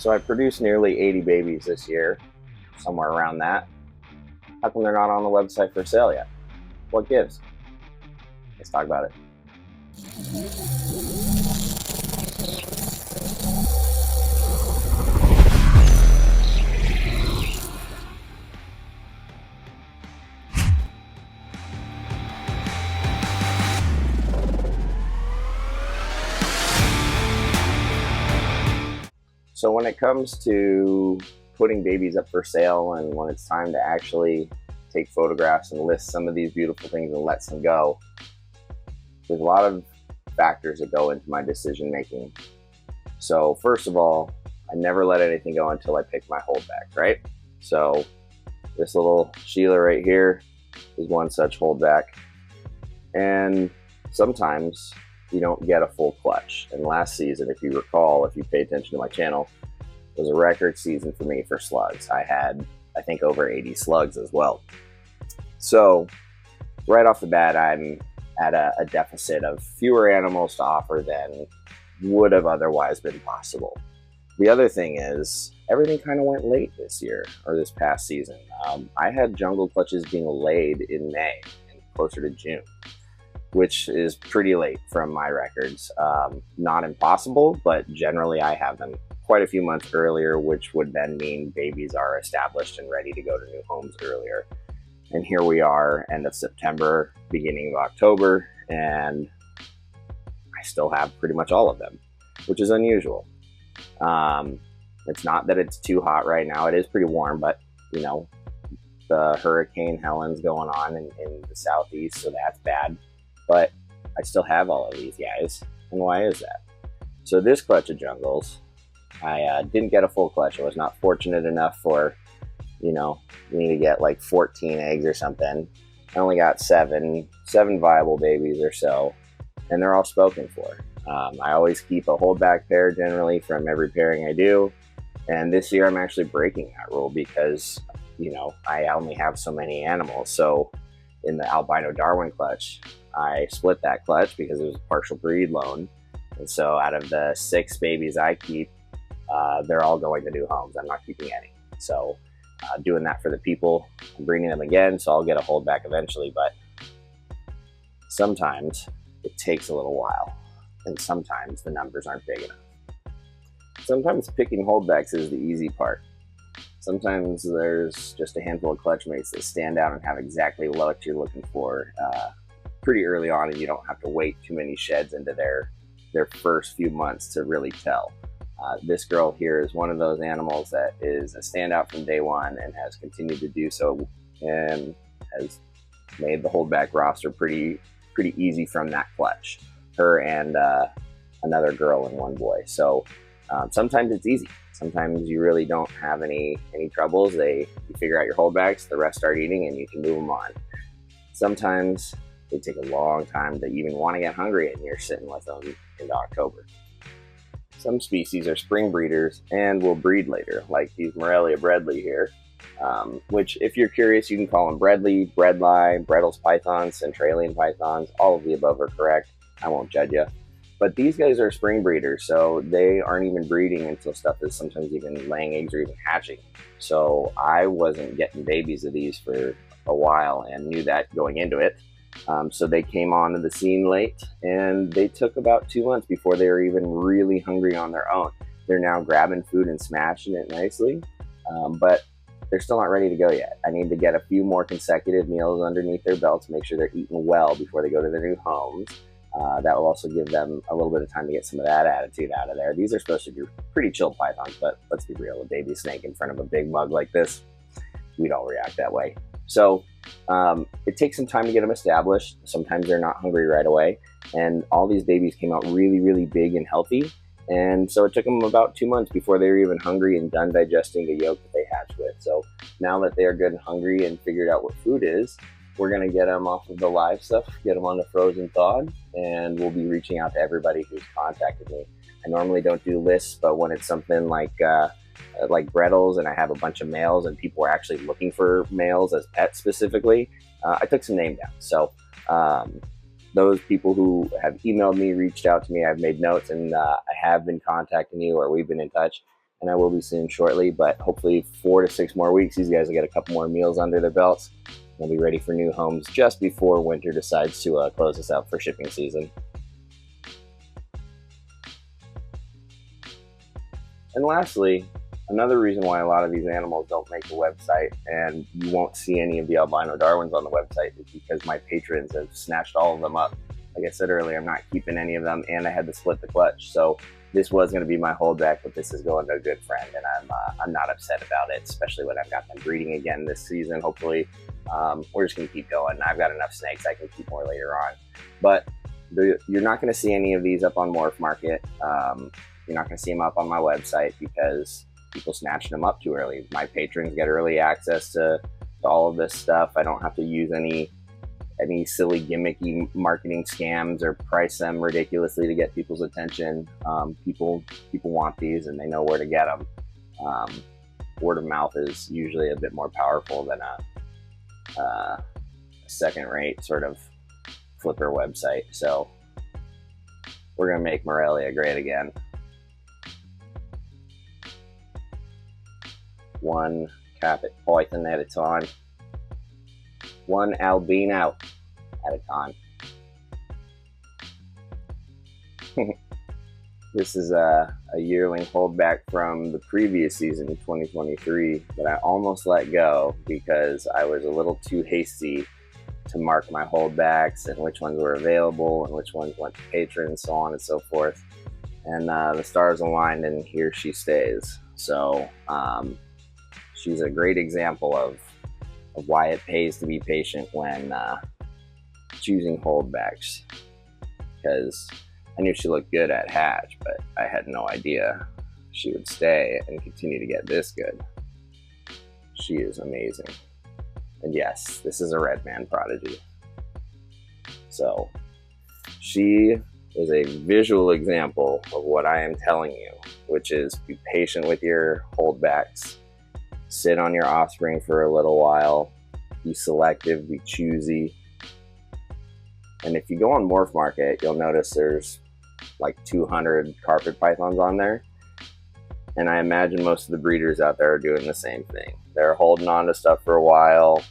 So I produced nearly 80 babies this year, somewhere around that. How come they're not on the website for sale yet? What gives? Let's talk about it. So when it comes to putting babies up for sale and when it's time to actually take photographs and list some of these beautiful things and let some go, there's a lot of factors that go into my decision making. So first of all, I never let anything go until I pick my holdback, right? So this little Sheila right here is one such holdback. And sometimes you don't get a full clutch. And last season, if you recall, if you pay attention to my channel, was a record season for me for slugs. I had, I think, over 80 slugs as well. So right off the bat, I'm at a deficit of fewer animals to offer than would have otherwise been possible. The other thing is, everything kind of went late this year, or this past season. I had jungle clutches being laid in May and closer to June, which is pretty late from my records. Not impossible, but generally I have them quite a few months earlier, which would then mean babies are established and ready to go to new homes earlier. And here we are, end of September, beginning of October, and I still have pretty much all of them, which is unusual. It's not that it's too hot right now. It is pretty warm, but you know, the Hurricane Helen's going on in the southeast, so that's bad. But I still have all of these guys. And why is that? So this clutch of jungles, I didn't get a full clutch. I was not fortunate enough for, you know, me to get like 14 eggs or something. I only got seven viable babies or so, and they're all spoken for. I always keep a holdback pair generally from every pairing I do. And this year I'm actually breaking that rule because, you know, I only have so many animals. So in the albino Darwin clutch, I split that clutch because it was a partial breed loan. And so out of the 6 babies I keep, they're all going to new homes. I'm not keeping any. So doing that for the people, I'm breeding them again, so I'll get a holdback eventually. But sometimes it takes a little while, and sometimes the numbers aren't big enough. Sometimes picking holdbacks is the easy part. Sometimes there's just a handful of clutch mates that stand out and have exactly what you're looking for pretty early on, and you don't have to wait too many sheds into their first few months to really tell. This girl here is one of those animals that is a standout from day one and has continued to do so and has made the holdback roster pretty easy from that clutch. Her and another girl and one boy. So sometimes it's easy. Sometimes you really don't have any troubles. You figure out your holdbacks, the rest start eating, and you can move them on. Sometimes they take a long time to even want to get hungry, and you're sitting with them into October. Some species are spring breeders and will breed later, like these Morelia Bredli here, which, if you're curious, you can call them Bredli, Bredli, Bredl's pythons, Centralian pythons. All of the above are correct. I won't judge you. But these guys are spring breeders, so they aren't even breeding until stuff is sometimes even laying eggs or even hatching. So I wasn't getting babies of these for a while and knew that going into it. So they came onto the scene late, and they took about 2 months before they were even really hungry on their own. They're now grabbing food and smashing it nicely, but they're still not ready to go yet. I need to get a few more consecutive meals underneath their belt to make sure they're eating well before they go to their new homes. That will also give them a little bit of time to get some of that attitude out of there. These are supposed to be pretty chilled pythons, but let's be real, a baby snake in front of a big mug like this, we don't react that way. So it takes some time to get them established. Sometimes they're not hungry right away. And all these babies came out really big and healthy. And so it took them about 2 months before they were even hungry and done digesting the yolk that they hatched with. So now that they are good and hungry and figured out what food is, we're going to get them off of the live stuff, get them on the frozen thawed, and we'll be reaching out to everybody who's contacted me. I normally don't do lists, but when it's something like Brettles and I have a bunch of males and people are actually looking for males as pets specifically, I took some names down. So those people who have emailed me, reached out to me, I've made notes, and I have been contacting you, or we've been in touch. and I will be soon shortly, but hopefully 4 to 6 more weeks, these guys will get a couple more meals under their belts. They'll be ready for new homes just before winter decides to close us out for shipping season. And lastly, another reason why a lot of these animals don't make the website, and you won't see any of the albino Darwins on the website, is because my patrons have snatched all of them up. Like I said earlier, I'm not keeping any of them, and I had to split the clutch. So this was going to be my holdback, but this is going to a good friend, and I'm not upset about it, especially when I've got them breeding again this season. Hopefully, we're just going to keep going. I've got enough snakes, I can keep more later on. But you're not going to see any of these up on Morph Market. You're not going to see them up on my website because people snatched them up too early. My patrons get early access to all of this stuff. I don't have to use any silly gimmicky marketing scams or price them ridiculously to get people's attention. People want these and they know where to get them. Word of mouth is usually a bit more powerful than a second-rate sort of flipper website. So we're gonna make Morelia great again. One carpet python at a time. One albino at a time. This is a yearling holdback from the previous season, 2023, that I almost let go because I was a little too hasty to mark my holdbacks and which ones were available and which ones went to patrons, so on and so forth. And the stars aligned, and here she stays. So she's a great example of why it pays to be patient when choosing holdbacks, because I knew she looked good at hatch, but I had no idea she would stay and continue to get this good. She is amazing. And yes, this is a red man prodigy. So she is a visual example of what I am telling you, which is be patient with your holdbacks. Sit on your offspring for a little while, be selective, be choosy. And if you go on Morph Market, you'll notice there's like 200 carpet pythons on there. And I imagine most of the breeders out there are doing the same thing. They're holding on to stuff for a while.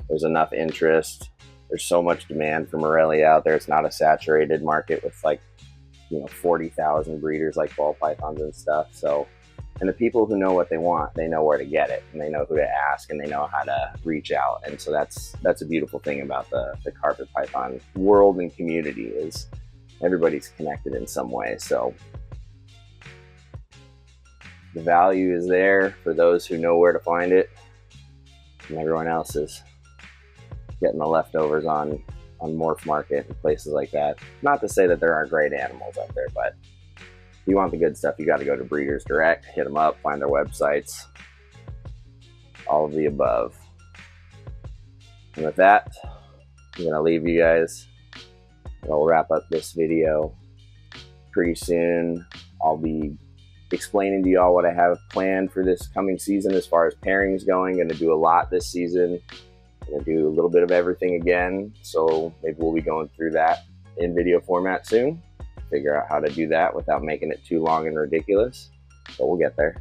There's enough interest. There's so much demand for Morelia out there. It's not a saturated market with 40,000 breeders like ball pythons and stuff. So, and the people who know what they want, they know where to get it, and they know who to ask, and they know how to reach out. And so that's a beautiful thing about the carpet python world and community, is everybody's connected in some way. So the value is there for those who know where to find it, and everyone else is getting the leftovers on Morph Market and places like that. Not to say that there aren't great animals out there, but if you want the good stuff, you got to go to Breeders Direct, hit them up, find their websites, all of the above. And with that, I'm going to leave you guys. I'll wrap up this video pretty soon. I'll be explaining to y'all what I have planned for this coming season as far as pairings going. Going to do a lot this season. Going to do a little bit of everything again. So maybe we'll be going through that in video format soon. Figure out how to do that without making it too long and ridiculous, but we'll get there.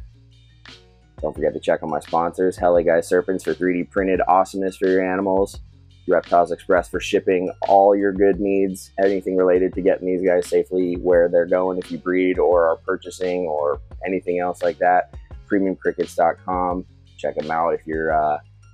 Don't forget to check on my sponsors: Heli Guy Serpents for 3D printed awesomeness for your animals, Reptiles Express for shipping all your good needs, anything related to getting these guys safely where they're going if you breed or are purchasing or anything else like that. PremiumCrickets.com. Check them out if you're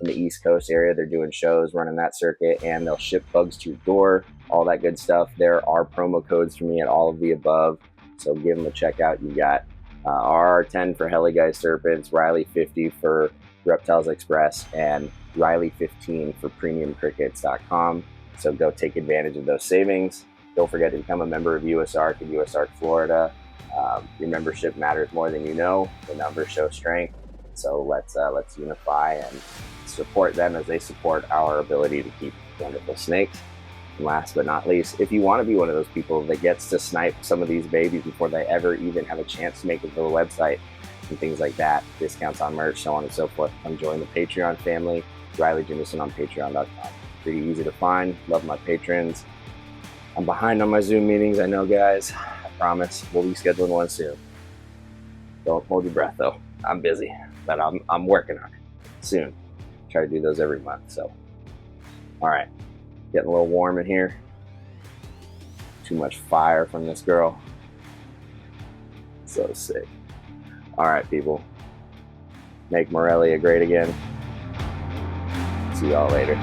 in the East Coast area. They're doing shows, running that circuit, and they'll ship bugs to your door. All that good stuff. There are promo codes for me at all of the above, so give them a check out. You got RR10 for Heli Guy Serpents, Riley 50 for Reptiles Express, and Riley 15 for PremiumCrickets.com. So go take advantage of those savings. Don't forget to become a member of USARK and USARK Florida. Your membership matters more than you know. The numbers show strength. So let's unify and support them as they support our ability to keep wonderful snakes. And last but not least, if you want to be one of those people that gets to snipe some of these babies before they ever even have a chance to make it to the website and things like that, discounts on merch, so on and so forth, come join the Patreon family. Riley Jimison on Patreon.com. Pretty easy to find. Love my patrons. I'm behind on my Zoom meetings, I know, guys. I promise we'll be scheduling one soon. Don't hold your breath though. I'm busy, but I'm working on it soon. Try to do those every month. So, all right, getting a little warm in here. Too much fire from this girl. So sick. All right, people. Make Morelia great again. See y'all later.